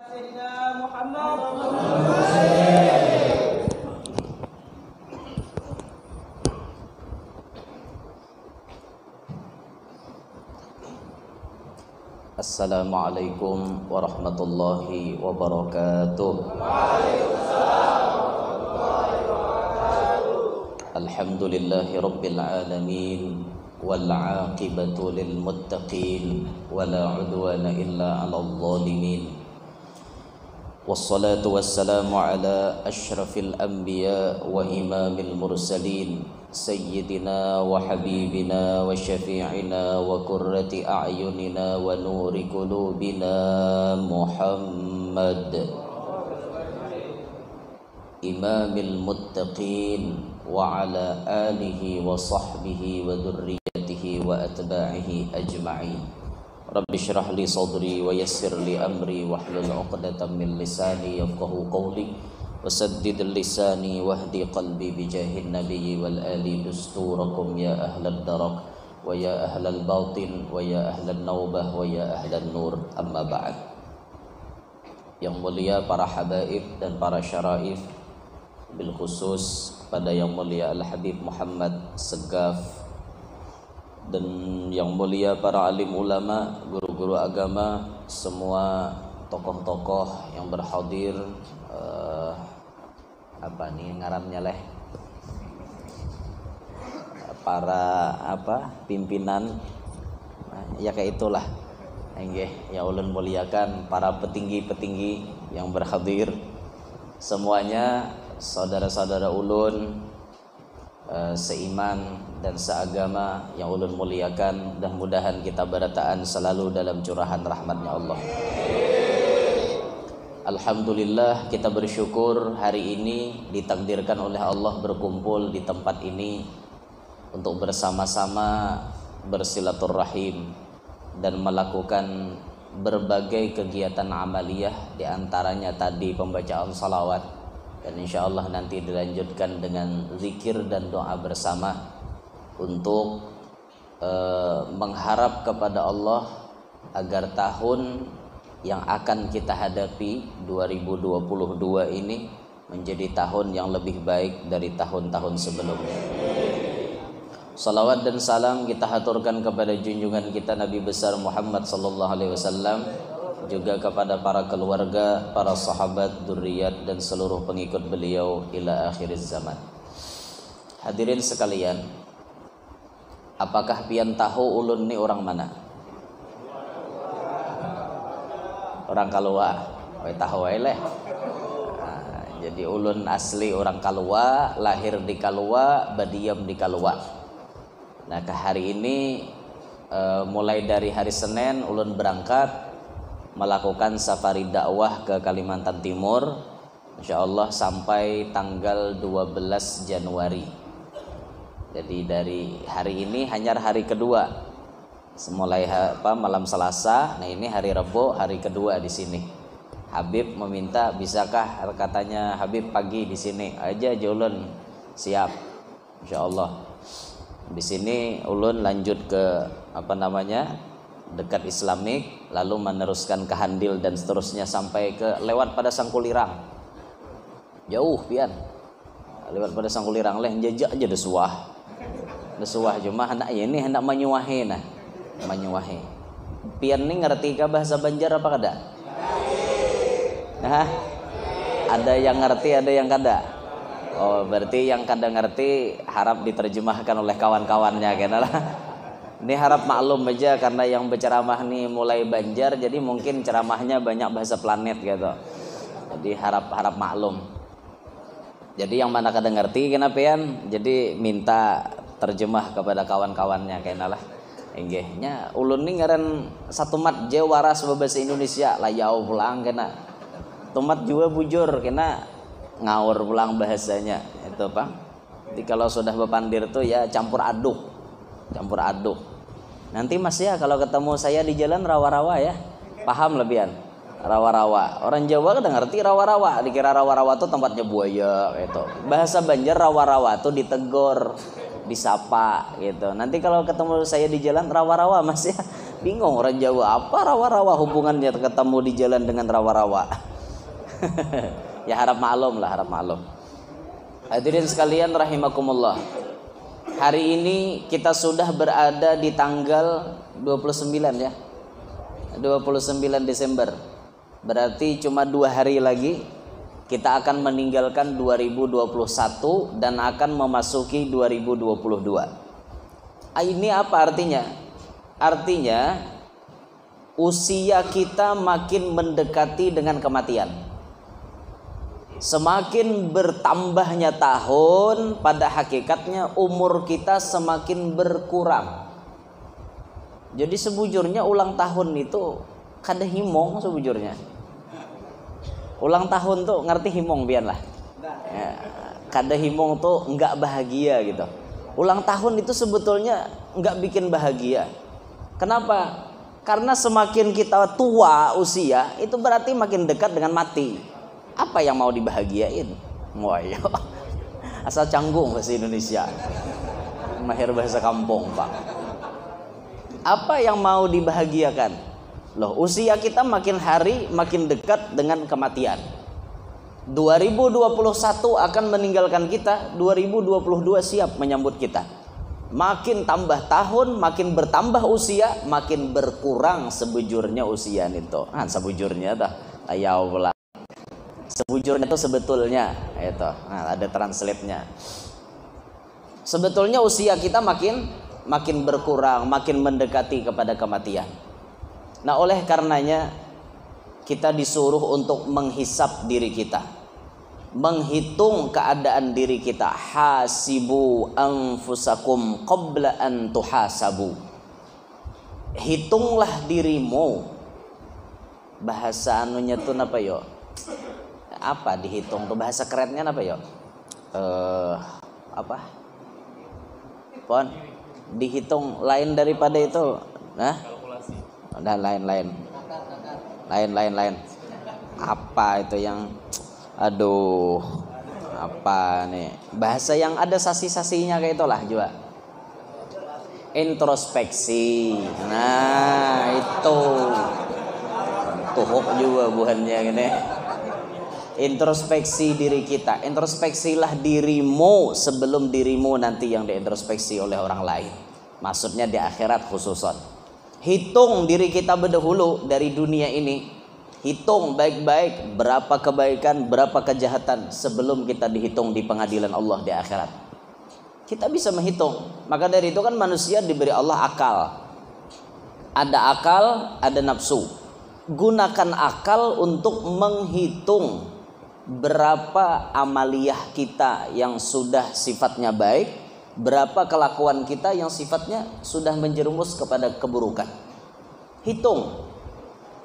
Sayyidina Muhammad. Assalamualaikum warahmatullahi wabarakatuh. Alhamdulillahi rabbil alamin wal aqibatu lil muttaqin wala udwana illa 'alal zalimin. Wassalatu wassalamu ala asyrafil anbiya wa imamil mursalin sayyidina wa habibina wa syafi'ina wa qurrati a'yunina wa nuri qulubina Muhammad imamil muttaqin wa ala alihi wa sahbihi wa dhurriyyatihi wa atba'ihi ajma'in. Rabbi syrah li sadri wa yassir li amri wahlul 'uqdatam min lisani yafqahu qawli wasaddid lisani wahdi qalbi bijahin nabiyyi wal ali dusturakum ya ahlad darak wa ya ahlal batin wa ya ahlan naubah wa ya ahlan nur, amma ba'd. Yang mulia para habaib dan para syaraif, bil khusus pada yang mulia Al-Habib Muhammad Segaf, dan yang mulia para alim ulama, guru-guru agama, semua tokoh-tokoh yang berhadir, apa nih ngarannya leh, para pimpinan, ya kayak itulah nggih ya ulun muliakan, para petinggi-petinggi yang berhadir semuanya, saudara-saudara ulun seiman dan seagama yang ulun muliakan, dan mudahan kita berataan selalu dalam curahan rahmatnya Allah. Alhamdulillah, kita bersyukur hari ini ditakdirkan oleh Allah berkumpul di tempat ini untuk bersama-sama bersilaturahim dan melakukan berbagai kegiatan amaliyah, diantaranya tadi pembacaan salawat, dan insya Allah nanti dilanjutkan dengan zikir dan doa bersama untuk mengharap kepada Allah agar tahun yang akan kita hadapi 2022 ini menjadi tahun yang lebih baik dari tahun-tahun sebelumnya. Salawat dan salam kita haturkan kepada junjungan kita Nabi besar Muhammad sallallahu alaihi wasallam, juga kepada para keluarga, para sahabat, dzurriyyat dan seluruh pengikut beliau ila akhiriz zaman. Hadirin sekalian, apakah pian tahu ulun ni orang mana? Orang Kalua. Tahu wae leh. Nah, jadi ulun asli orang Kalua, lahir di Kalua, badiam di Kalua. Nah, ke hari ini mulai dari hari Senin ulun berangkat melakukan safari dakwah ke Kalimantan Timur, insyaallah sampai tanggal 12 Januari. Jadi dari hari ini hanya hari kedua. Mulai malam Selasa, nah ini hari Rabu, hari kedua di sini. Habib meminta, bisakah, katanya Habib pagi di sini aja, ulun siap, insyaallah. Di sini ulun lanjut ke dekat Islamik, lalu meneruskan ke Handil dan seterusnya sampai ke lewat pada Sangkulirang. Jauh pian. Lewat pada Sangkulirang leh jejak aja desuah. Desuah cuma hendak ini hendak manyuahe nah. Manyuahe. Pian ni ngerti ke bahasa Banjar apa kada? Nah, ada yang ngerti, ada yang kada. Oh, berarti yang kada ngerti harap diterjemahkan oleh kawan-kawannya kenalah. Ini harap maklum aja karena yang berceramah nih mulai Banjar, jadi mungkin ceramahnya banyak bahasa planet gitu. Jadi harap maklum. Jadi yang mana kada ngerti kenapa pian? Jadi minta terjemah kepada kawan-kawannya kenalah. Enggehnya ulun ni ngaran satu mat je waras bahasa Indonesia layau pulang kena tomat juga bujur kena ngawur pulang bahasanya itu Pak. Jadi kalau sudah bepandir tuh ya campur aduk nanti Mas ya kalau ketemu saya di jalan rawa-rawa ya paham lebihan rawa-rawa. Orang Jawa kadang ngerti rawa-rawa, dikira rawa-rawa tuh tempatnya buaya gitu. Bahasa Banjar rawa-rawa tuh ditegor, disapa gitu. Nanti kalau ketemu saya di jalan rawa-rawa Mas ya, Bingung orang Jawa, apa rawa-rawa hubungannya ketemu di jalan dengan rawa-rawa. Ya harap maklum lah, harap maklum. Hadirin sekalian rahimakumullah. Hari ini kita sudah berada di tanggal 29 ya. 29 Desember. Berarti cuma 2 hari lagi kita akan meninggalkan 2021 dan akan memasuki 2022. Ini apa artinya? Artinya usia kita makin mendekati dengan kematian. Semakin bertambahnya tahun, pada hakikatnya umur kita semakin berkurang. Jadi sebujurnya ulang tahun itu kada himong sebujurnya. Ulang tahun tuh ngerti himong bian lah. Ya, kada himong tuh enggak bahagia gitu. Ulang tahun itu sebetulnya enggak bikin bahagia. Kenapa? Karena semakin kita tua usia, itu berarti makin dekat dengan mati. Apa yang mau dibahagiain? Moyo. Asal canggung bahasa Indonesia. Mahir bahasa kampung, Pak. Apa yang mau dibahagiakan? Loh, usia kita makin hari makin dekat dengan kematian. 2021 akan meninggalkan kita, 2022 siap menyambut kita. Makin tambah tahun, makin bertambah usia, makin berkurang sebujurnya usia itu. Sebujurnya dah. Ayaulah. Sebujurnya itu sebetulnya itu. Ada translate-nya. Sebetulnya usia kita makin berkurang, makin mendekati kepada kematian. Nah, oleh karenanya kita disuruh untuk menghisap diri kita, menghitung keadaan diri kita. Hasibu anfusakum qabla an tuhasabu. Hitunglah dirimu. Bahasa anunya tuh apa yo? Apa dihitung tuh bahasa kerennya apa yo? Apa? Pon dihitung lain daripada itu. Nah, dan lain. Apa itu yang aduh, apa nih? Bahasa yang ada sasi-sasinya kayak itulah juga. Introspeksi. Nah, itu. Tuhuk juga buhannya gini. Introspeksi diri kita. Introspeksilah dirimu sebelum dirimu nanti yang diintrospeksi oleh orang lain. Maksudnya di akhirat khususon. Hitung diri kita berdahulu dari dunia ini. Hitung baik-baik berapa kebaikan, berapa kejahatan sebelum kita dihitung di pengadilan Allah di akhirat. Kita bisa menghitung. Maka dari itu kan manusia diberi Allah akal. Ada akal, ada nafsu. Gunakan akal untuk menghitung berapa amaliyah kita yang sudah sifatnya baik, berapa kelakuan kita yang sifatnya sudah menjerumus kepada keburukan. Hitung,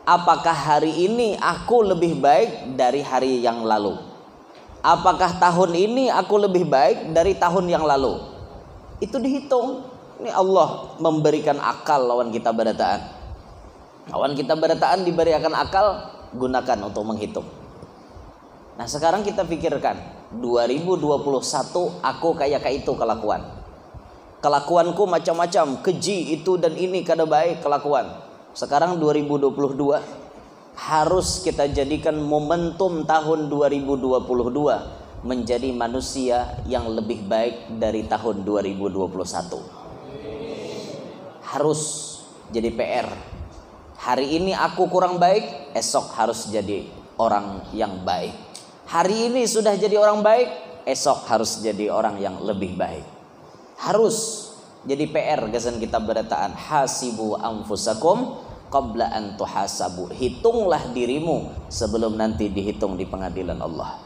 apakah hari ini aku lebih baik dari hari yang lalu? Apakah tahun ini aku lebih baik dari tahun yang lalu? Itu dihitung. Ini Allah memberikan akal lawan kita berataan. Lawan kita berataan diberikan akal, gunakan untuk menghitung. Nah, sekarang kita pikirkan 2021 aku kayak itu kelakuan. Kelakuanku macam-macam, keji itu dan ini kada baik kelakuan. Sekarang 2022 harus kita jadikan momentum tahun 2022 menjadi manusia yang lebih baik dari tahun 2021. Harus jadi PR. Hari ini aku kurang baik, esok harus jadi orang yang baik. Hari ini sudah jadi orang baik, esok harus jadi orang yang lebih baik. Harus jadi PR gasan kita berataan. Hasibu anfusakum qabla an tuhasabu. Hitunglah dirimu sebelum nanti dihitung di pengadilan Allah.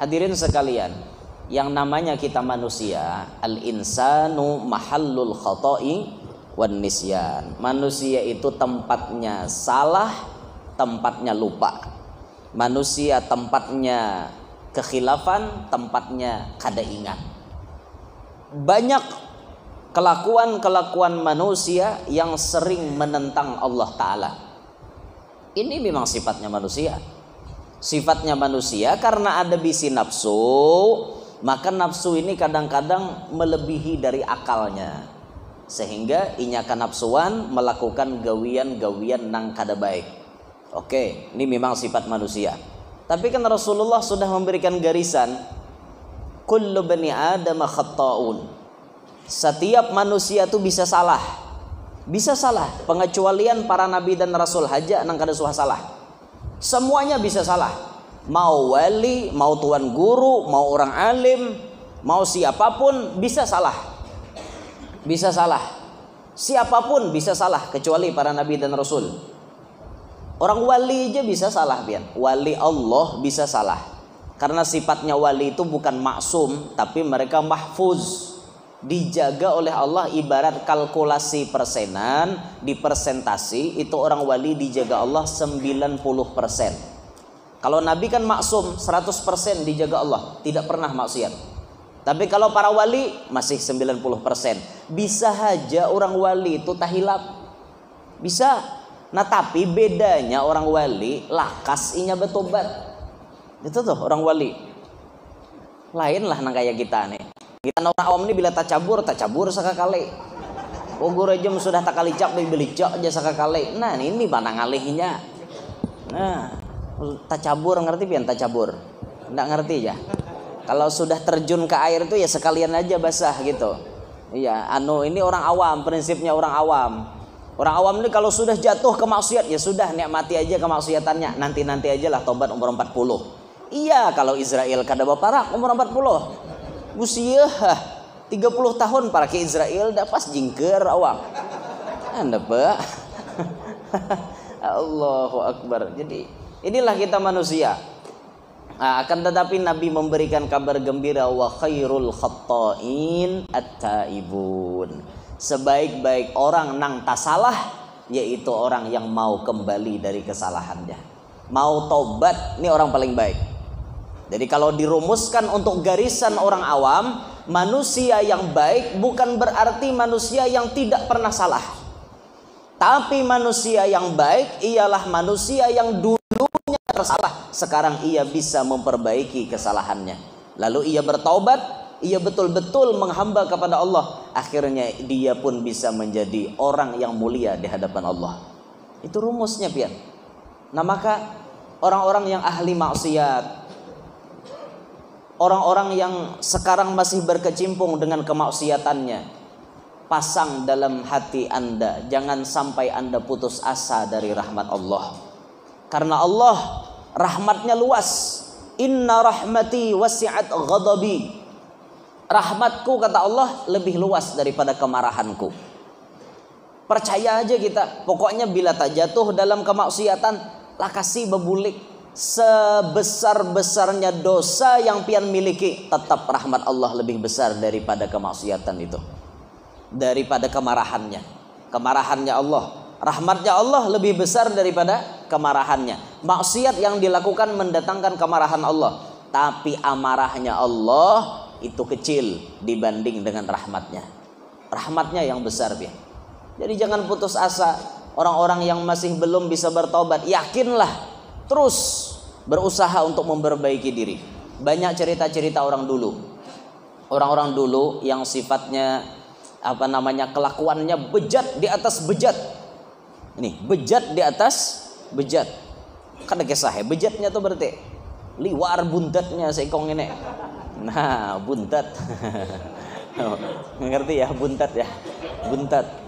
Hadirin sekalian, yang namanya kita manusia, al-insanu mahallul khata'i wan nisyan. Manusia itu tempatnya salah, tempatnya lupa. Manusia tempatnya kekhilafan, tempatnya kada ingat. Banyak kelakuan-kelakuan manusia yang sering menentang Allah Ta'ala. Ini memang sifatnya manusia. Sifatnya manusia karena ada bisi nafsu, maka nafsu ini kadang-kadang melebihi dari akalnya. sehingga inya kanapsuan melakukan gawian-gawian nang kada baik. Oke, ini memang sifat manusia. Tapi kan Rasulullah sudah memberikan garisan, kullu bani adam khatta'un. Setiap manusia itu bisa salah. Bisa salah, pengecualian para nabi dan rasul haja nang kada suah salah. Semuanya bisa salah. Mau wali, mau tuan guru, mau orang alim, mau siapapun bisa salah. Bisa salah. Siapapun bisa salah kecuali para nabi dan rasul. Orang wali aja bisa salah, pian. Wali Allah bisa salah. Karena sifatnya wali itu bukan maksum, tapi mereka mahfuz. Dijaga oleh Allah, ibarat kalkulasi persenan, di persentasi itu orang wali dijaga Allah 90%. Kalau nabi kan maksum 100% dijaga Allah, tidak pernah maksiat. Tapi kalau para wali masih 90%. Bisa saja orang wali itu tahilap. Bisa. Nah tapi bedanya orang wali lakas inya bertobat. Itu tuh orang wali. Lain lah nang kayak kita nih. Kita orang awam ini bila takabur sekali. Ogur aja sudah tak kali cap beli cak aja sekali. Nah ini mana ngalihnya. Nah takabur ngerti pian takabur? Nggak ngerti ya. Kalau sudah terjun ke air itu ya sekalian aja basah gitu. Iya, ini orang awam, prinsipnya orang awam. Orang awam ini kalau sudah jatuh ke maksiat ya sudah nikmati aja kemaksiatannya. Nanti aja lah tobat umur 40. Iya, kalau Israel kada baparak umur 40. Usia 30 tahun para ke Israel dah pas jingker awak. Anda pak. Allahu Akbar. Jadi inilah kita manusia. Akan tetapi Nabi memberikan kabar gembira, wa khairul khatta'in at-taibun. Sebaik-baik orang nang tasalah yaitu orang yang mau kembali dari kesalahannya, mau tobat, ini orang paling baik. Jadi kalau dirumuskan untuk garisan orang awam, manusia yang baik bukan berarti manusia yang tidak pernah salah. Tapi manusia yang baik ialah manusia yang dulunya tersalah, sekarang ia bisa memperbaiki kesalahannya. Lalu ia bertaubat, ia betul-betul menghamba kepada Allah. Akhirnya dia pun bisa menjadi orang yang mulia di hadapan Allah. Itu rumusnya, pian. Nah maka orang-orang yang ahli maksiat, orang-orang yang sekarang masih berkecimpung dengan kemaksiatannya, pasang dalam hati Anda, jangan sampai Anda putus asa dari rahmat Allah. Karena Allah rahmatnya luas. Inna rahmati wasi'at ghadabi. Rahmatku kata Allah lebih luas daripada kemarahanku. Percaya aja kita. Pokoknya bila tak jatuh dalam kemaksiatan, lah kasih bebulik. Sebesar-besarnya dosa yang pian miliki, tetap rahmat Allah lebih besar daripada kemaksiatan itu, daripada kemarahannya. Kemarahannya Allah, rahmatnya Allah lebih besar daripada kemarahannya. Maksiat yang dilakukan mendatangkan kemarahan Allah, tapi amarahnya Allah itu kecil dibanding dengan rahmatnya. Rahmatnya yang besar, ya. Jadi jangan putus asa. Orang-orang yang masih belum bisa bertobat, yakinlah, terus berusaha untuk memperbaiki diri. Banyak cerita-cerita orang dulu. Orang-orang dulu yang sifatnya kelakuannya bejat di atas bejat. Ini bejat di atas bejat. Kan ada kisah ya, bejatnya tuh berarti liwar buntatnya seikong ini. Nah, buntat. Ngerti ya, buntat ya.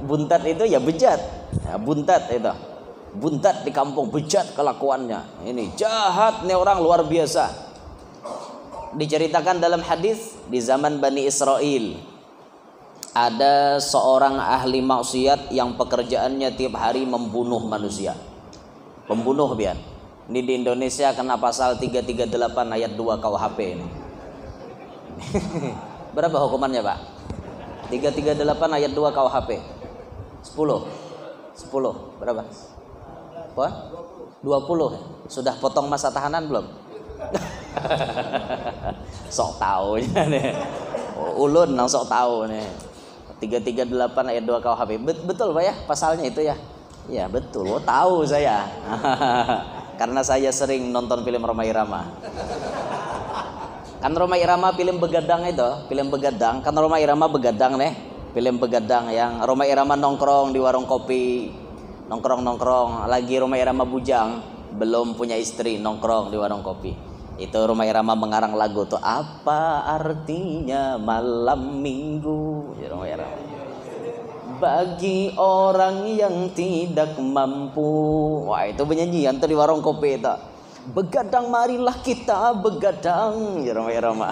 Buntat itu ya bejat. Nah, buntat itu. Buntat di kampung, bejat kelakuannya. Ini jahat nih orang luar biasa. Diceritakan dalam hadis di zaman Bani Israel, ada seorang ahli maksiat yang pekerjaannya tiap hari membunuh manusia. Pembunuh, biar. Ini di Indonesia kena pasal 338 ayat 2 KUHP ini. Berapa hukumannya, Pak? 338 ayat 2 KUHP. 10. Berapa? Apa? 20. Sudah potong masa tahanan belum? Sok tahu nih. Ulun nang sok tahu nih. 338 ayat 2 KUHP. Betul Pak ya pasalnya itu ya? Ya betul. Oh, tahu saya. Karena saya sering nonton film Rhoma Irama. Kan Rhoma Irama film begadang itu, film begadang. Kan Rhoma Irama begadang nih. Film begadang yang Rhoma Irama nongkrong di warung kopi, nongkrong lagi Rhoma Irama bujang, belum punya istri, nongkrong di warung kopi. Itu Rhoma Irama mengarang lagu tuh, apa artinya malam minggu, ya Rhoma Irama. Bagi orang yang tidak mampu. Wah, itu penyanyian tuh di warung kopi itu. Begadang marilah kita begadang, ya Rhoma Irama.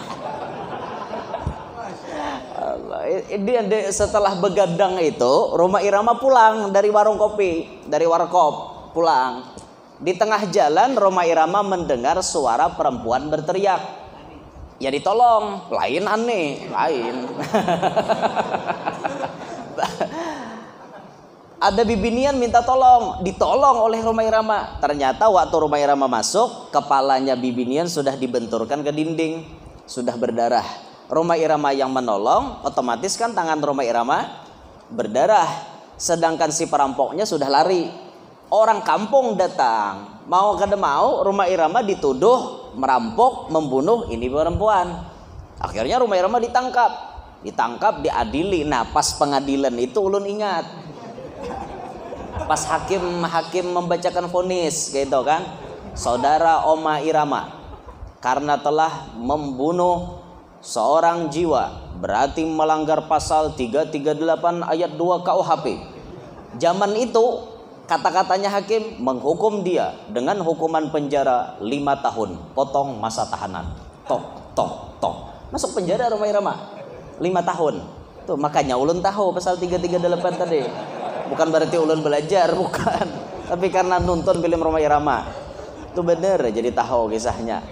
Setelah begadang itu Rhoma Irama pulang dari warung kopi, dari warkop pulang. Di tengah jalan Rhoma Irama mendengar suara perempuan berteriak. Ya ditolong, lain aneh, lain. Ada bibinian minta tolong, ditolong oleh Rhoma Irama. Ternyata waktu Rhoma Irama masuk, kepalanya bibinian sudah dibenturkan ke dinding, sudah berdarah. Rhoma Irama yang menolong, otomatis kan tangan Rhoma Irama berdarah. Sedangkan si perampoknya sudah lari. Orang kampung datang, mau kada mau Rhoma Irama dituduh merampok, membunuh ini perempuan. Akhirnya Rhoma Irama ditangkap, diadili. Nah, pas pengadilan itu ulun ingat, pas hakim membacakan vonis gitu kan, saudara Rhoma Irama karena telah membunuh seorang jiwa berarti melanggar pasal 338 ayat 2 KUHP. Zaman itu kata-katanya hakim menghukum dia dengan hukuman penjara 5 tahun, potong masa tahanan. Tok. Masuk penjara Rhoma Irama 5 tahun. Tuh makanya ulun tahu pasal 338 tadi. Bukan berarti ulun belajar, bukan. Tapi karena nonton film Rhoma Irama. Itu bener jadi tahu kisahnya.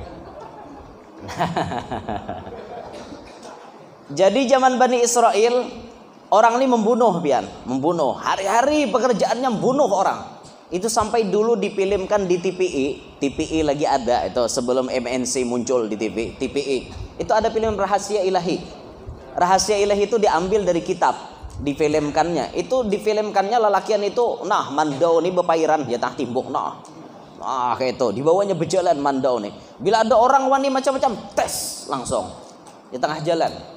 Jadi zaman Bani Israel, orang ini membunuh, membunuh. Hari-hari pekerjaannya membunuh orang. Itu sampai dulu difilmkan di TPI lagi ada itu sebelum MNC muncul di TV. TPI itu ada film Rahasia Ilahi. Rahasia Ilahi itu diambil dari kitab, difilmkannya. Itu difilmkannya lelakian itu, nah mandau nih bepairan ya tah timbuk nah kayak itu dibawanya berjalan mandau nih. Bila ada orang wani macam-macam tes langsung di tengah jalan.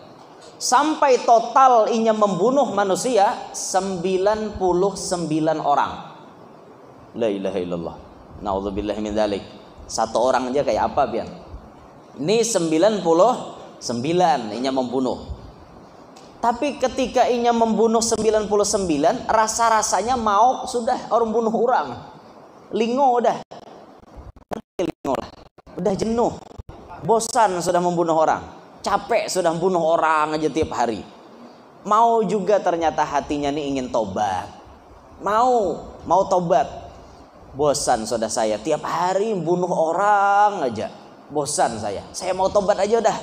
Sampai total inya membunuh manusia 99 orang. La ilaha illallah. Nauzubillahi min dzalik. Satu orang aja kayak apa pian? Ini 99 inya membunuh. Tapi ketika inya membunuh 99, rasa-rasanya mau sudah orang bunuh orang. Lingo udah. Udah jenuh. Bosan sudah membunuh orang. Capek sudah bunuh orang aja tiap hari. Mau juga ternyata hatinya nih ingin tobat. Mau tobat. Bosan sudah saya tiap hari bunuh orang aja. Bosan saya mau tobat aja udah.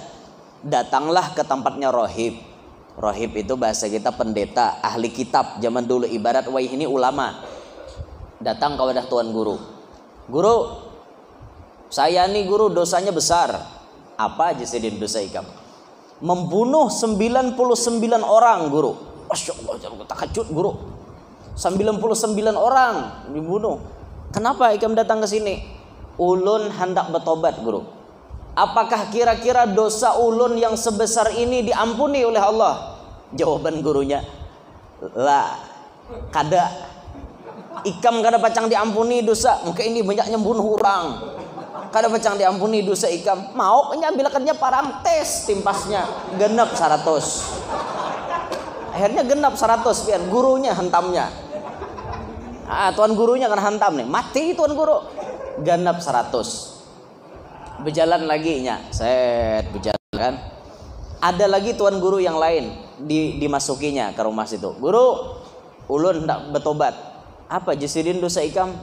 Datanglah ke tempatnya rohib. Rohib itu bahasa kita pendeta, ahli kitab zaman dulu, ibarat waih ini ulama. Datang ke wadah tuan guru. Guru, saya nih guru dosanya besar. Apa aja sih dosa ikam? Membunuh 99 orang guru. Masya Allah, takjub guru. 99 orang dibunuh. Kenapa ikam datang ke sini? Ulun hendak bertobat guru. Apakah kira-kira dosa ulun yang sebesar ini diampuni oleh Allah? Jawaban gurunya, lah, kada. Ikam kada pacang diampuni dosa. Mungkin ini banyaknya bunuh orang. Kada pacang diampuni dosa ikam. Mau nyambilakannya parang tes timpasnya genep 100. Akhirnya genep 100 pian gurunya hentamnya. Tuan gurunya kan hantam nih. Mati tuan guru. Genep 100. Berjalan lagi nya. Berjalan kan. Ada lagi tuan guru yang lain dimasukinya ke rumah situ. Guru, ulun hendak bertobat. Apa jasidin dosa ikam?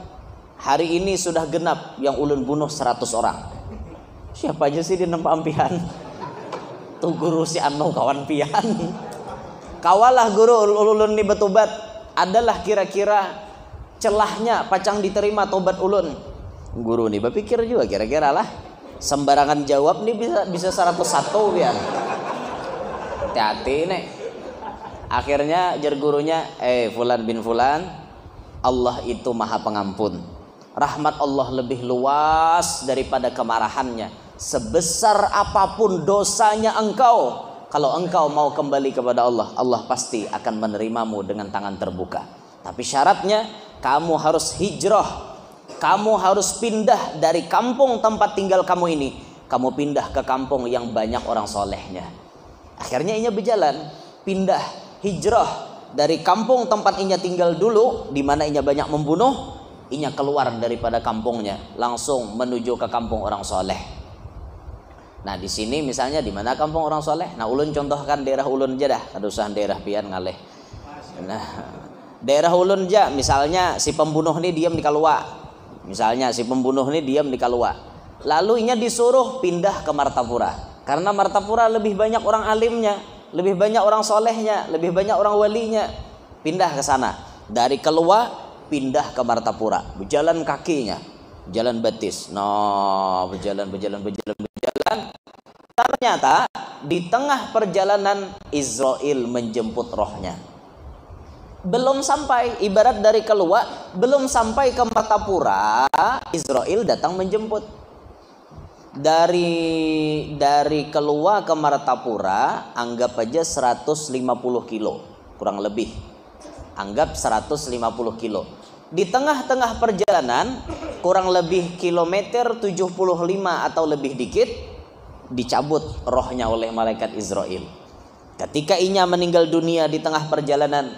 Hari ini sudah genap yang ulun bunuh 100 orang. Siapa aja sih di nempak ampian? Tuh guru si anu kawan pian. Kawalah guru ulun ini bertobat. Adalah kira-kira celahnya pacang diterima tobat ulun. Guru nih berpikir juga kira-kira lah. Sembarangan jawab nih bisa 101 pian. Hati-hati nih. Akhirnya jar gurunya, fulan bin fulan, Allah itu maha pengampun. Rahmat Allah lebih luas daripada kemarahannya. Sebesar apapun dosanya engkau, Kalau engkau mau kembali kepada Allah, Allah pasti akan menerimamu dengan tangan terbuka. Tapi syaratnya kamu harus hijrah. Kamu harus pindah dari kampung tempat tinggal kamu ini. Kamu pindah ke kampung yang banyak orang solehnya. Akhirnya inya berjalan, pindah, hijrah dari kampung tempat inya tinggal dulu, di mana inya banyak membunuh. Inya keluar daripada kampungnya, langsung menuju ke kampung orang soleh. Nah di sini misalnya di mana kampung orang soleh? Nah ulun contohkan daerah ulun aja dah, kada usah daerah pian ngaleh. Nah daerah ulun aja, misalnya si pembunuh ini diam di Kalua. Misalnya si pembunuh ini diam di Kalua. Lalu inya disuruh pindah ke Martapura. Karena Martapura lebih banyak orang alimnya, lebih banyak orang solehnya, lebih banyak orang walinya. Pindah ke sana. Dari Kalua pindah ke Martapura. Berjalan kakinya, jalan batis. Nah, berjalan. Ternyata di tengah perjalanan Israel menjemput rohnya. Belum sampai, ibarat dari Kalua, belum sampai ke Martapura, Israel datang menjemput. Dari Kalua ke Martapura anggap aja 150 kilo kurang lebih, anggap 150 kilo. Di tengah-tengah perjalanan kurang lebih kilometer 75 atau lebih dikit, dicabut rohnya oleh malaikat Israel. Ketika inya meninggal dunia di tengah perjalanan,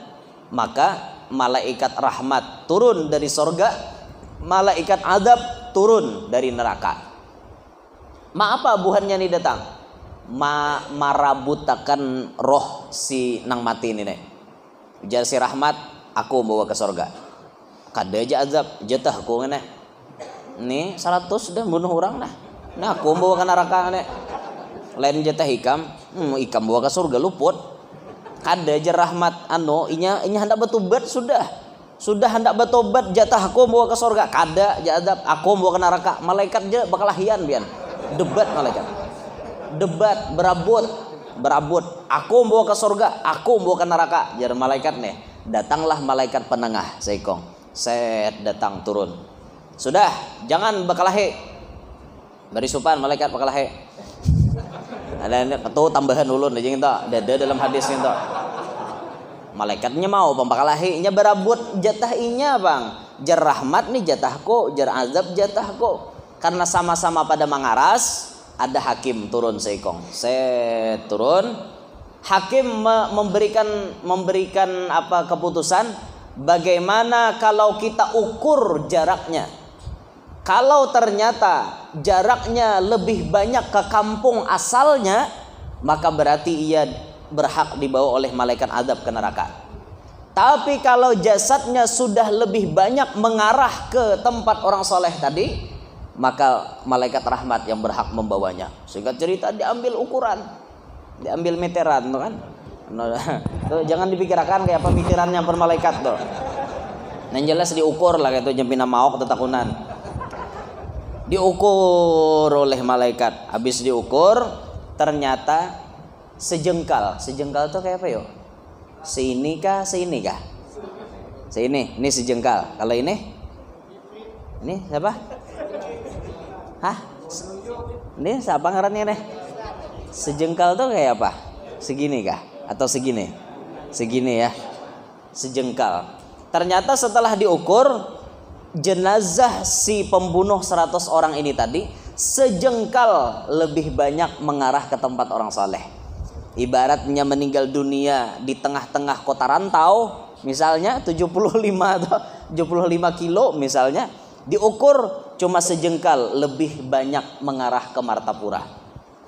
maka malaikat rahmat turun dari sorga, malaikat adab turun dari neraka. Apa buhannya nih datang? Marabutakan roh si nang mati ini nih. Ujar si rahmat, aku bawa ke sorga. Kada aja azab, jatah aku ngene. Nih 100 dah bunuh orang dah. Nah aku bawa ke neraka nih. Lain jatah ikam, ikam bawa ke surga luput. Kada aja rahmat inya hendak bertobat sudah hendak bertobat, jatah aku bawa ke sorga. Kada aja azab, aku bawa ke neraka. Malaikat je bakalahian bian. Debat malaikat, debat berabut, aku bawa ke surga, aku bawa ke neraka. Jar malaikat nih, datanglah malaikat penengah seikong, set datang turun. Sudah, jangan bakalahe, beri supan malaikat bakalahe. Ada itu tambahan ulun aja gitu, ada dalam hadis gitu. Malaikatnya mau pembakalahe, inya berabut jatah inya bang. Jar rahmat nih jatahku, jar azab jatahku. Karena sama-sama pada mengaras, ada hakim turun seikong. Set turun. Hakim memberikan apa keputusan? Bagaimana kalau kita ukur jaraknya? Kalau ternyata jaraknya lebih banyak ke kampung asalnya, maka berarti ia berhak dibawa oleh malaikat azab ke neraka. Tapi kalau jasadnya sudah lebih banyak mengarah ke tempat orang soleh tadi, maka malaikat rahmat yang berhak membawanya. Sehingga cerita diambil ukuran, diambil meteran tuh kan. Tuh, jangan dipikirkan kayak apa meterannya per malaikat tuh. Yang jelas diukur lah kayak itu jempina maok tetakunan. Diukur oleh malaikat. Habis diukur ternyata sejengkal. Sejengkal tuh kayak apa yo? Seini kah? Seini kah? Seini. Ini sejengkal. Kalau ini siapa? Hah? Ini siapa ngarannya nih? Sejengkal tuh kayak apa? Segini kah? Atau segini? Segini ya. Sejengkal. Ternyata setelah diukur, jenazah si pembunuh 100 orang ini tadi sejengkal lebih banyak mengarah ke tempat orang saleh. Ibaratnya meninggal dunia di tengah-tengah kota rantau, misalnya 75 atau 75 kilo misalnya, diukur cuma sejengkal lebih banyak mengarah ke Martapura.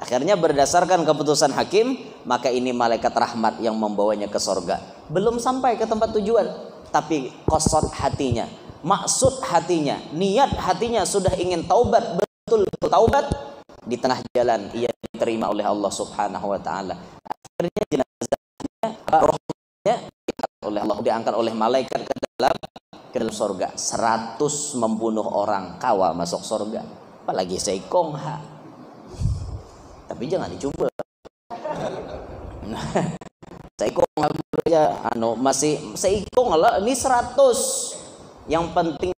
Akhirnya berdasarkan keputusan hakim, maka ini malaikat rahmat yang membawanya ke sorga. Belum sampai ke tempat tujuan, tapi qasad hatinya, maksud hatinya, niat hatinya sudah ingin taubat, betul taubat. Di tengah jalan ia diterima oleh Allah Subhanahu wa taala. Akhirnya jenazahnya, rohnya diangkat oleh malaikat ke dalam surga. 100 membunuh orang kawa masuk surga, apalagi seikong ha. Tapi jangan dicoba. Seikong ya masih seikong lah, ini 100. Yang penting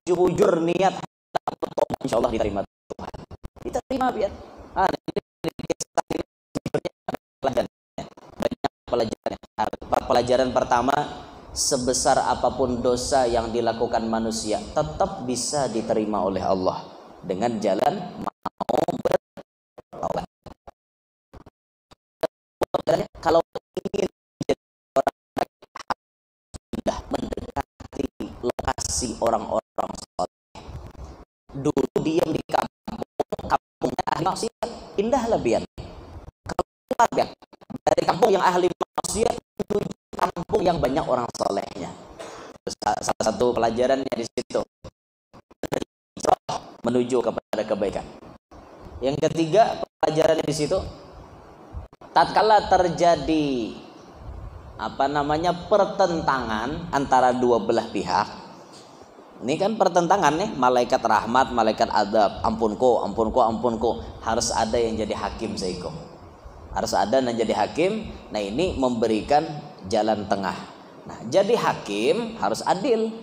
bujur niat, insyaallah diterima Tuhan. Diterima biar pelajaran. Pelajaran pertama, sebesar apapun dosa yang dilakukan manusia tetap bisa diterima oleh Allah dengan jalan mau bertaubat. Kalau ingin jadi orang baik, sudah mendekati lokasi orang-orang saleh. Dulu diam di kampungnya ahli maksiat, pindahlah biar. Keluar biar dari kampung yang ahli maksiat menuju kampung yang banyak orang solehnya. Salah satu pelajarannya di situ, menuju kepada kebaikan. Yang ketiga pelajarannya di situ, tatkala terjadi pertentangan antara dua belah pihak. Ini kan pertentangan nih, malaikat rahmat, malaikat adab, ampunku, harus ada yang jadi hakim seiko. Harus ada yang jadi hakim. Nah, ini memberikan jalan tengah. Nah, jadi hakim harus adil.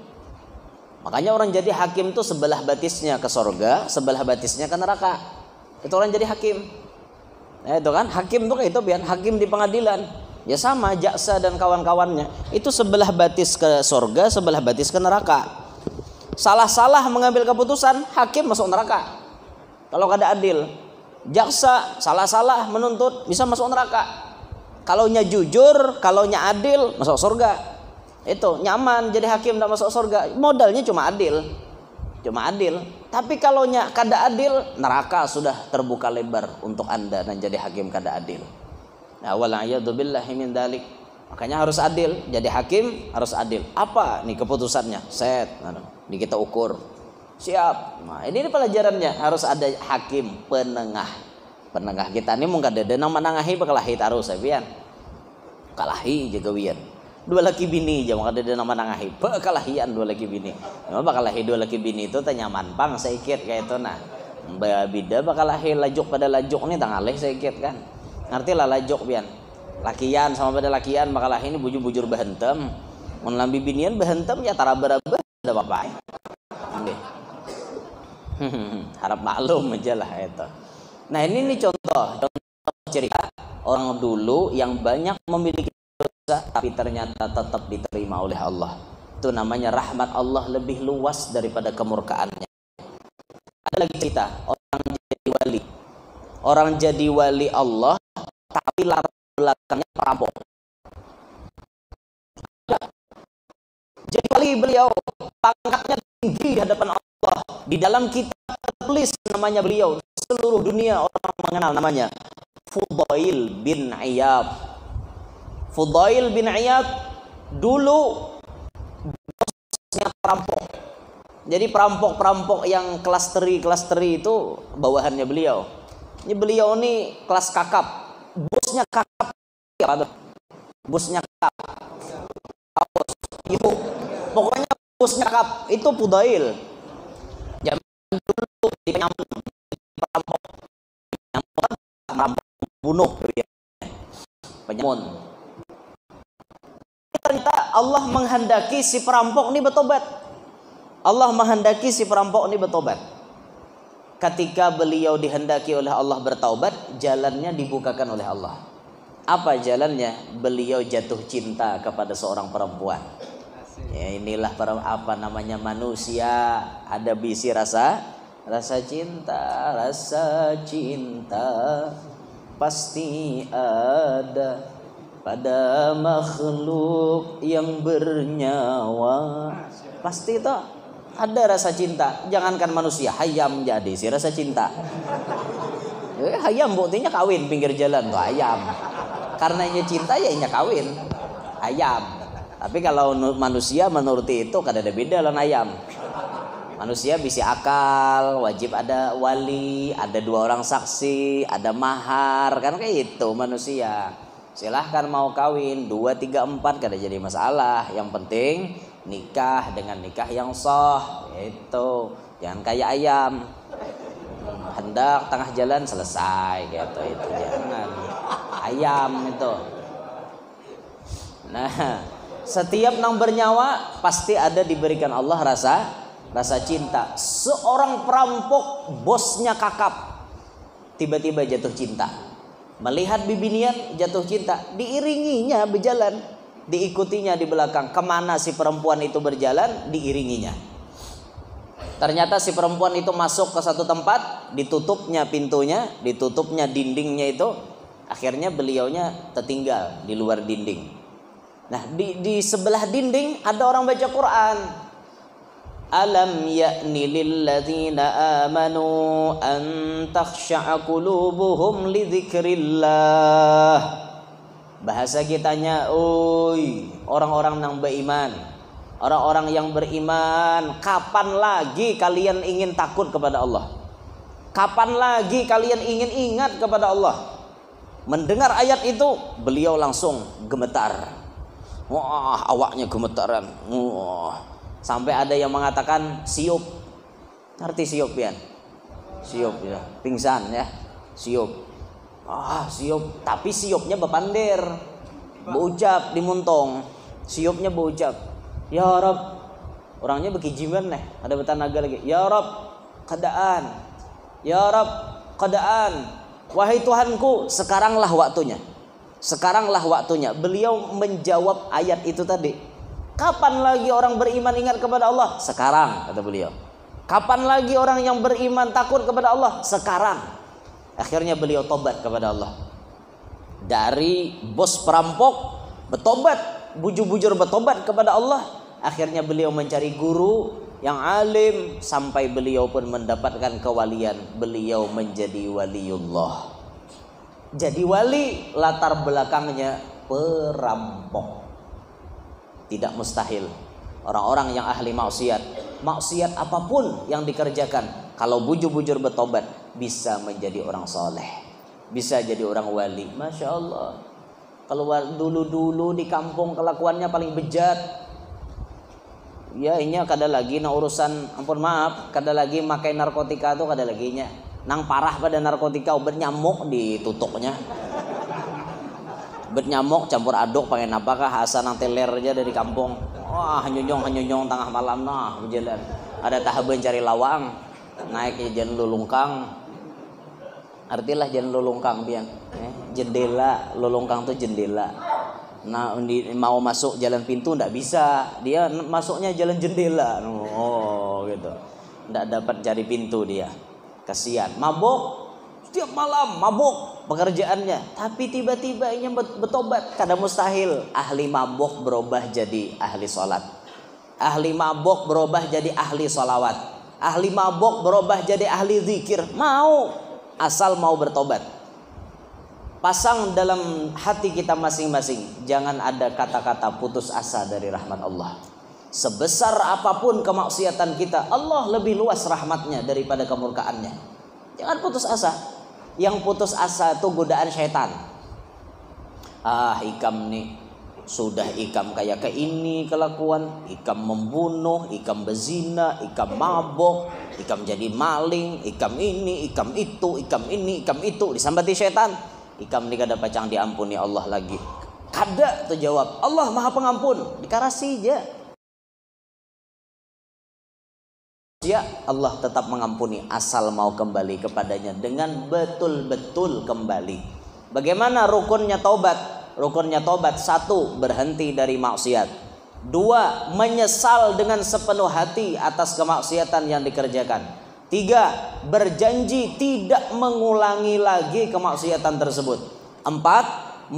Makanya orang jadi hakim itu sebelah batisnya ke surga, sebelah batisnya ke neraka. Itu orang jadi hakim. Nah, itu kan hakim tuh kayak itu biar hakim di pengadilan. Ya sama jaksa dan kawan-kawannya. Itu sebelah batis ke surga, sebelah batis ke neraka. Salah-salah mengambil keputusan, hakim masuk neraka. Kalau kada adil, jaksa salah-salah menuntut bisa masuk neraka. Kalaunya jujur, kalaunya adil masuk surga. Itu nyaman jadi hakim tidak masuk surga. Modalnya cuma adil. Tapi kalaunya kada adil, neraka sudah terbuka lebar untuk Anda dan jadi hakim kada adil. Nah, wala'iyadzubillahi min dalik. Makanya harus adil. Jadi hakim harus adil. Apa nih keputusannya? Set, ini kita ukur. Siap. Nah, ini pelajarannya, harus ada hakim penengah. Penengah kita ini mung kada denang manangahi bakalahi taruh sabian. Kalahi jaga wian. Dua laki bini aja maka ada nama nangahi bakalahian dua laki bini. Memang bakalahi dua laki bini itu tanya mampang sedikit kayak itu nah. Bida bakalahi lajuk pada lajuk nih tangaleh sedikit kan. Ngerti lah lajuk pian. Lakian sama pada lakian bakalahi ini bujur-bujur bahentem. Mun lambi binian bahentem ya taraba-raba ada apa-apa. Harap maklum aja lah itu. Nah, ini nih contoh cerita orang dulu yang banyak memiliki dosa tapi ternyata tetap diterima oleh Allah. Itu namanya rahmat Allah lebih luas daripada kemurkaannya. Ada lagi cerita orang jadi wali. Orang jadi wali Allah tapi latar belakangnya perampok. Jadi wali beliau pangkatnya tinggi di hadapan Allah. Di dalam kitab tertulis namanya beliau, seluruh dunia orang mengenal namanya Fudail bin Iyad. Fudail bin Iyad dulu bosnya perampok. Jadi perampok-perampok yang klasteri itu bawahannya beliau. Ini beliau ini kelas kakap. Bosnya kakap apa tuh? Bosnya kakap. Bos, ibu. Pokoknya bosnya kakap itu Fudail. Zaman dulu di perampok. Perampok bunuh penyamun. Ternyata Allah menghendaki si perampok ini bertobat. Ketika beliau dihendaki oleh Allah bertaubat, jalannya dibukakan oleh Allah. Apa jalannya? Beliau jatuh cinta kepada seorang perempuan. Ya, inilah manusia, ada bisi rasa cinta pasti ada pada makhluk yang bernyawa. Pasti itu ada rasa cinta. Jangankan manusia, hayam jadi si rasa cinta. Hayam buktinya kawin pinggir jalan tuh hayam. Karena nya cinta ya nya kawin. Hayam. Tapi kalau manusia menuruti itu kada ada beda lawan hayam. Manusia bisa akal, wajib ada wali, ada 2 orang saksi, ada mahar, kan kayak itu manusia. Silahkan mau kawin 2, 3, 4 kada jadi masalah. Yang penting nikah dengan nikah yang sah. Itu jangan kayak ayam. Hendak tengah jalan selesai gitu itu jangan. Ayam itu. Nah, setiap nang bernyawa pasti ada diberikan Allah rasa cinta. Seorang perampok bosnya kakap tiba-tiba jatuh cinta. Melihat bibinian jatuh cinta, diiringinya berjalan, diikutinya di belakang. Kemana si perempuan itu berjalan, diiringinya. Ternyata si perempuan itu masuk ke satu tempat, ditutupnya pintunya, ditutupnya dindingnya itu. Akhirnya beliaunya tertinggal di luar dinding. Nah, di sebelah dinding ada orang baca Quran. Alam ya'ni lilladzina amanu an takhsha'a qulubuhum li dzikrillah. Bahasa kitanya, oi, orang-orang yang beriman. Orang-orang yang beriman, kapan lagi kalian ingin takut kepada Allah? Kapan lagi kalian ingin ingat kepada Allah? Mendengar ayat itu, beliau langsung gemetar. Wah, awaknya gemetaran. Wah. Sampai ada yang mengatakan siup. Ngerti siup ya? Siup ya, pingsan ya. Siup. Siup, tapi siupnya bepander. Berucap di muntong. Siupnya berucap. Ya Rab. Orangnya bekijiman nih, ada betanaga lagi. Ya Rab, keadaan. Ya Rab, keadaan. Wahai Tuhanku, sekaranglah waktunya. Sekaranglah waktunya. Beliau menjawab ayat itu tadi. Kapan lagi orang beriman ingat kepada Allah? Sekarang, kata beliau. Kapan lagi orang yang beriman takut kepada Allah? Sekarang. Akhirnya beliau tobat kepada Allah. Dari bos perampok bertobat, bujur-bujur bertobat kepada Allah. Akhirnya beliau mencari guru yang alim sampai beliau pun mendapatkan kewalian. Beliau menjadi waliullah. Jadi wali, latar belakangnya perampok. Tidak mustahil. Orang-orang yang ahli maksiat, maksiat apapun yang dikerjakan, kalau bujur-bujur bertobat, bisa menjadi orang soleh, bisa jadi orang wali. Masya Allah. Kalau dulu-dulu di kampung kelakuannya paling bejat. Ya ini kada lagi na urusan, ampun maaf, kada lagi makai narkotika tuh kada laginya. Nang parah pada narkotika, obat nyamuk ditutupnya. Obat nyamuk campur aduk pakai napakah asa nang teler aja dari kampung. Wah, hanyonyong tengah malam nah berjalan. Ada tahaban cari lawang, naik ke jalan lulungkang. Artilah jalan lulungkang pian. Jendela, lulungkang tuh jendela. Nah, mau masuk jalan pintu ndak bisa, dia masuknya jalan jendela. Oh, gitu. Ndak dapat cari pintu dia. Kasihan, mabuk. Setiap malam mabuk pekerjaannya, tapi tiba-tiba ini bertobat. Kada mustahil ahli mabuk berubah jadi ahli salat. Ahli mabuk berubah jadi ahli salawat. Ahli mabuk berubah jadi ahli zikir. Mau, asal mau bertobat. Pasang dalam hati kita masing-masing, jangan ada kata-kata putus asa dari rahmat Allah. Sebesar apapun kemaksiatan kita, Allah lebih luas rahmatnya daripada kemurkaannya. Jangan putus asa. Yang putus asa itu godaan syaitan. Ikam nih sudah ikam kayak ke ini kelakuan, ikam membunuh, ikam berzina, ikam mabok, ikam jadi maling, ikam ini, ikam itu, ikam ini, ikam itu, disambati syaitan. Ikam ni kada pacang diampuni Allah lagi. Kada tu jawab. Allah Maha Pengampun, dikarasi je. Ya, Allah tetap mengampuni asal mau kembali kepadanya dengan betul-betul kembali. Bagaimana rukunnya taubat? Rukunnya taubat, 1, berhenti dari maksiat. 2, menyesal dengan sepenuh hati atas kemaksiatan yang dikerjakan. 3, berjanji tidak mengulangi lagi kemaksiatan tersebut. 4,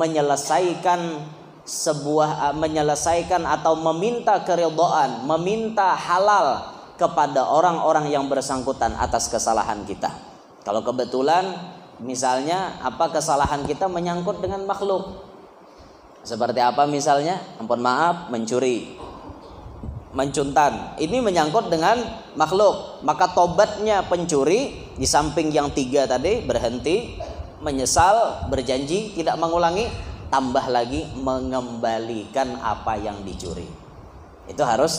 menyelesaikan atau meminta keridhaan, meminta halal kepada orang-orang yang bersangkutan atas kesalahan kita. Kalau kebetulan misalnya kesalahan kita menyangkut dengan makhluk. Seperti apa misalnya? Ampun maaf, mencuri, mencuntan, ini menyangkut dengan makhluk. Maka tobatnya pencuri di samping yang 3 tadi, berhenti, menyesal, berjanji tidak mengulangi, tambah lagi mengembalikan apa yang dicuri. Itu harus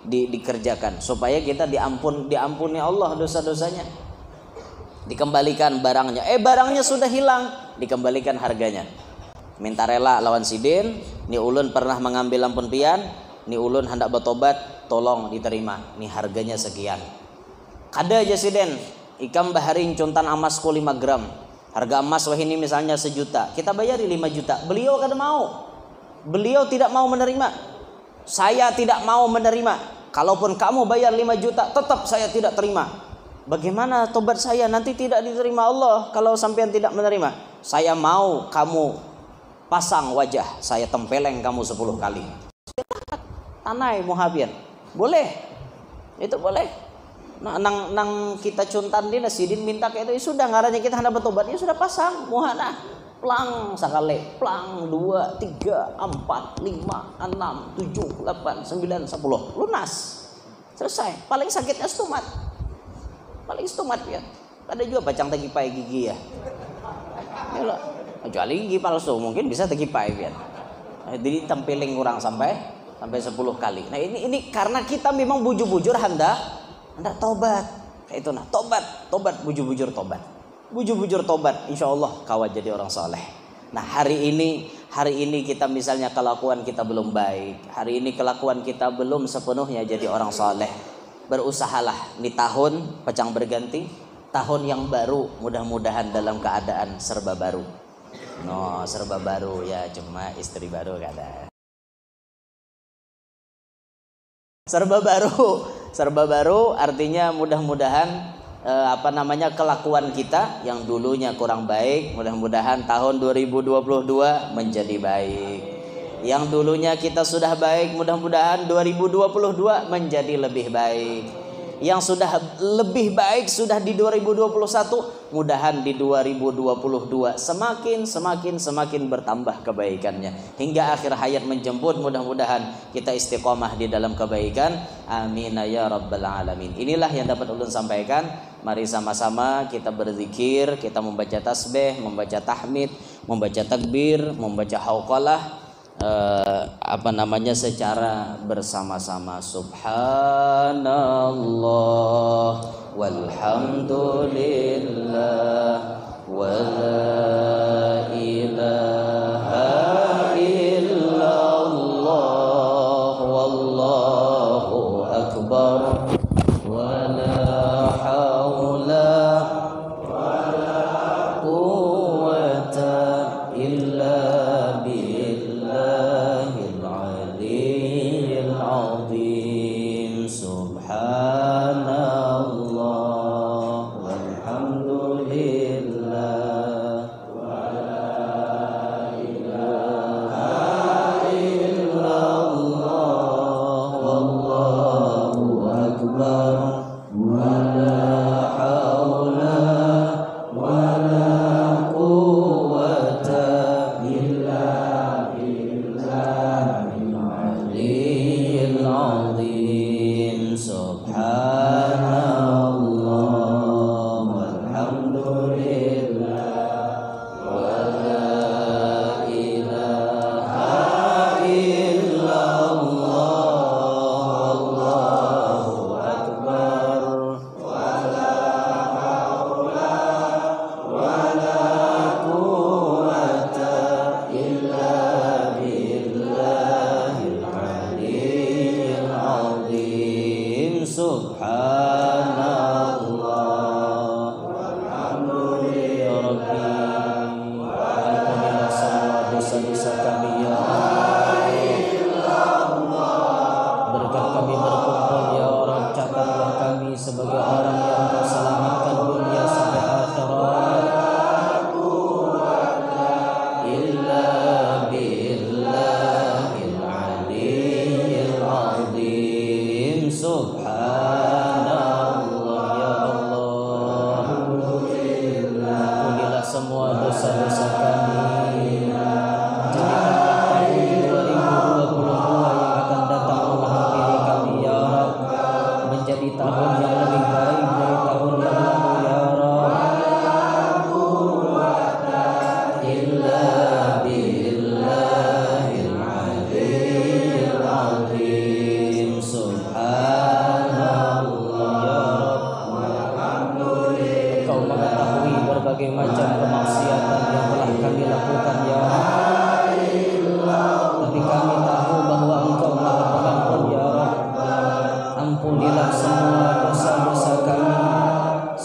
dikerjakan supaya kita diampuni Allah dosa-dosanya. Dikembalikan barangnya. Barangnya sudah hilang, dikembalikan harganya. Minta rela lawan sidin, ni ulun pernah mengambil ampun pian, ni ulun hendak bertobat, tolong diterima. Ni harganya sekian. Kada aja siden, ikam baharing cuntan amasku 5 gram. Harga emas wah ini misalnya 1 juta, kita bayari 5 juta. Beliau kada mau. Beliau tidak mau menerima. Saya tidak mau menerima. Kalaupun kamu bayar 5 juta, tetap saya tidak terima. Bagaimana tobat saya? Nanti tidak diterima Allah kalau sampean tidak menerima. Saya mau kamu pasang wajah, saya tempeleng kamu 10 kali. Silakan. Tanai muhabian. Boleh. Itu boleh. Nang kita cuntan dia sidin minta kayak itu, sudah ngarannya kita hendak bertobat, ya sudah pasang muhana. Plang sekali, plang 2, 3, 4, 5, 6, 7, 8, 9, 10, lunas, selesai. Paling sakitnya stomat, paling stomat ya. Ada juga pacang tegipai gigi ya. Yalah, kecuali gigi palsu mungkin bisa tegipai ya. Jadi tempeling kurang sampai 10 kali. Nah ini karena kita memang bujur-bujur hendak tobat. Kayak itu nah, tobat bujur-bujur tobat. Bujur-bujur tobat, insya Allah kawat jadi orang soleh. Nah hari ini kita misalnya kelakuan kita belum baik, hari ini kelakuan kita belum sepenuhnya jadi orang soleh. Berusahalah di tahun pecang berganti, tahun yang baru, mudah-mudahan dalam keadaan serba baru. No, serba baru ya, cuma istri baru kada. Serba baru artinya mudah-mudahan kelakuan kita yang dulunya kurang baik, mudah-mudahan tahun 2022 menjadi baik. Yang dulunya kita sudah baik, mudah-mudahan 2022 menjadi lebih baik. Yang sudah lebih baik sudah di 2021, mudahan di 2022 semakin bertambah kebaikannya hingga akhir hayat menjemput. Mudah-mudahan kita istiqomah di dalam kebaikan, amin ya rabbal alamin. Inilah yang dapat ulun sampaikan. Mari sama-sama kita berzikir, kita membaca tasbih, membaca tahmid, membaca takbir, membaca hauqalah, secara bersama-sama. Subhanallah walhamdulillah wa la ilaha illallah wallahu akbar wa la haula wa la quwwata illa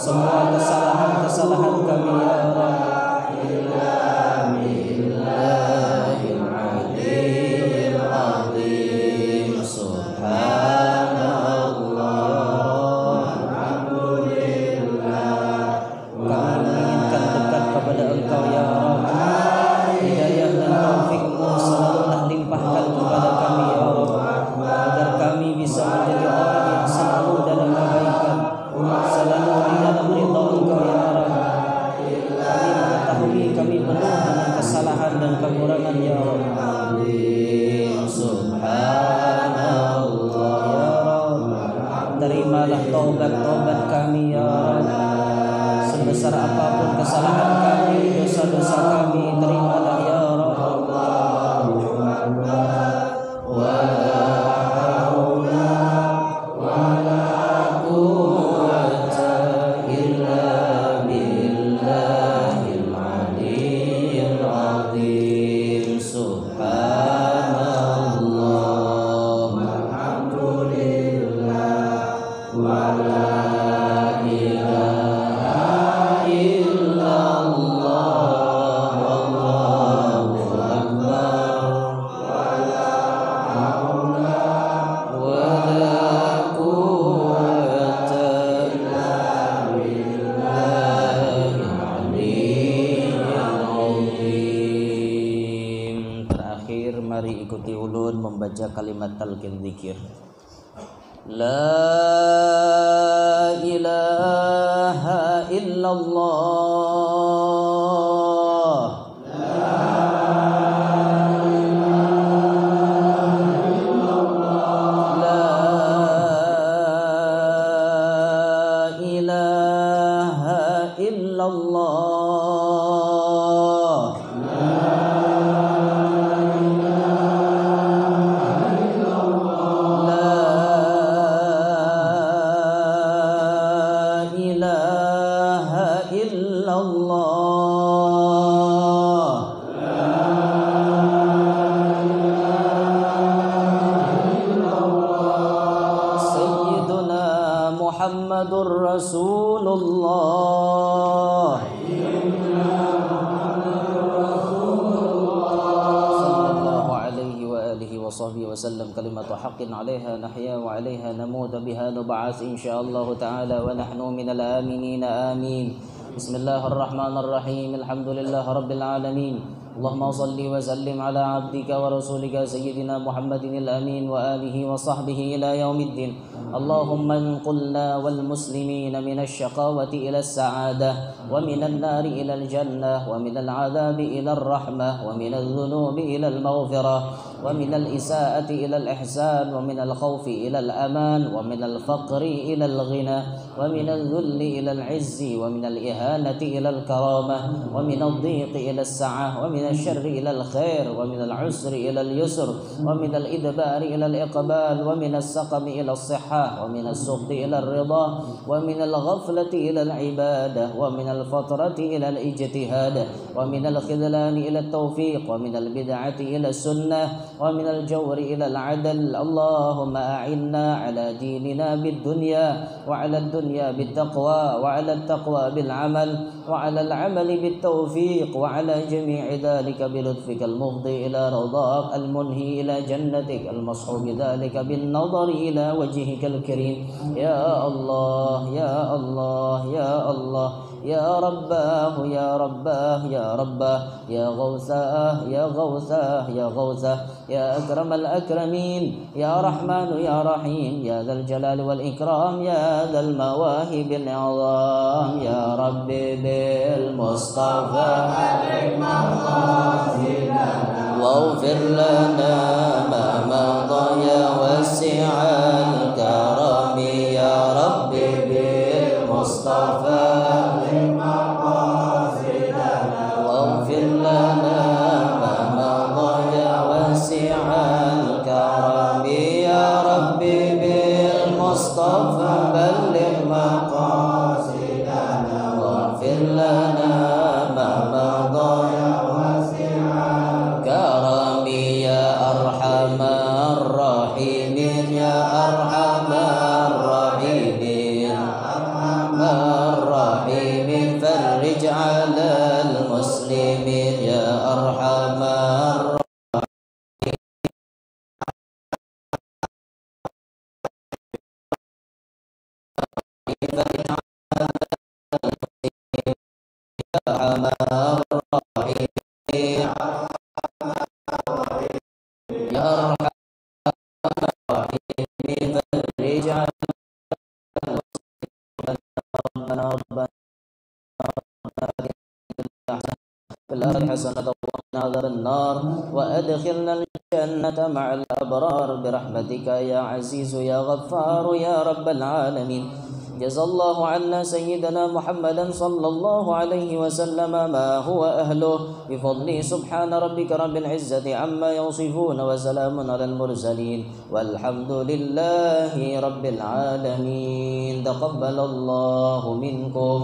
semua kesalahan-kesalahan kami ya Allah. terimalah taubat-taubat kami ya Rabb. Sebesar apapun kesalahan kami, dosa-dosa kami, terimalah ya Rabb. Membaca kalimat talqin zikir. La ilaha illallah. La ilaha illallah. Muhammadur Rasulullah sallallahu alaihi wa alihi wa sahbihi wa sallam. Kalimatu haqqin 'alaiha nahya wa 'alaiha namut biha nub'ats insyaallah ta'ala wa nahnu minal aminin amin. Bismillahirrahmanirrahim. Alhamdulillahi rabbil alamin. Allahumma salli wa sallim ala abdika wa rasulika sayyidina Muhammadin al-amin wa alihi wa sahbihi ila yaumiddin. Allahumma anqulna wal muslimina minasy syaqawati ila as-sa'adah wa minan nari ila al-jannah wa minal 'adzabi ila ar-rahmah wa minadh dhunubi ila al-maghfirah wa minal isaa'ati ila al-ihsan wa minal khawfi ila al-aman wa minal faqri ila al-ghina wa minadh dhulli ila al-'izzi wa minal ihanati ila al-karamah wa minadh dhiqi ila as-sa'ah wa من الشر إلى الخير ومن العسر إلى اليسر ومن الإدبار إلى الإقبال ومن السقم إلى الصحة ومن السخط إلى الرضا ومن الغفلة إلى العبادة ومن الفترة إلى الاجتهاد ومن الخذلان إلى التوفيق ومن البدعة إلى السنة ومن الجور إلى العدل. اللهم أعنا على ديننا بالدنيا وعلى الدنيا بالتقوى وعلى التقوى بالعمل وعلى العمل بالتوفيق وعلى جميع ذلك بلطفك المفضي إلى رضاك المنهي إلى جنتك المصحوب ذلك بالنظر إلى وجهك الكريم. يا الله يا الله يا الله يا رباه يا رباه يا رباه يا غوثاه يا غوثاه يا غوثاه يا أكرم الأكرمين يا رحمن يا رحيم يا ذا الجلال والإكرام يا ذا المواهب العظام. يا ربي بالمصطفى واغفر لنا ما مضى يا واسع الكرم. يا ربي بالمصطفى واغفر لنا ما مضى يا واسع الكرم. يا ربي بالمصطفى بلغ مقاصدنا واغفر لنا ما مضى يا واسع الكرم. يا أرحم الراحمين يا أرحم الراحمين الراحمين فرج على المسلمين يا أرحم الراحمين. الآخرة حسنة وقنا عذاب النار وأدخلنا الجنة مع الأبرار برحمتك يا عزيز يا غفار يا رب العالمين. جزى الله عنا سيدنا محمدا صلى الله عليه وسلم ما هو أهله بفضله. سبحان ربك رب العزة عما يصفون وسلام على المرسلين والحمد لله رب العالمين. تقبل الله منكم.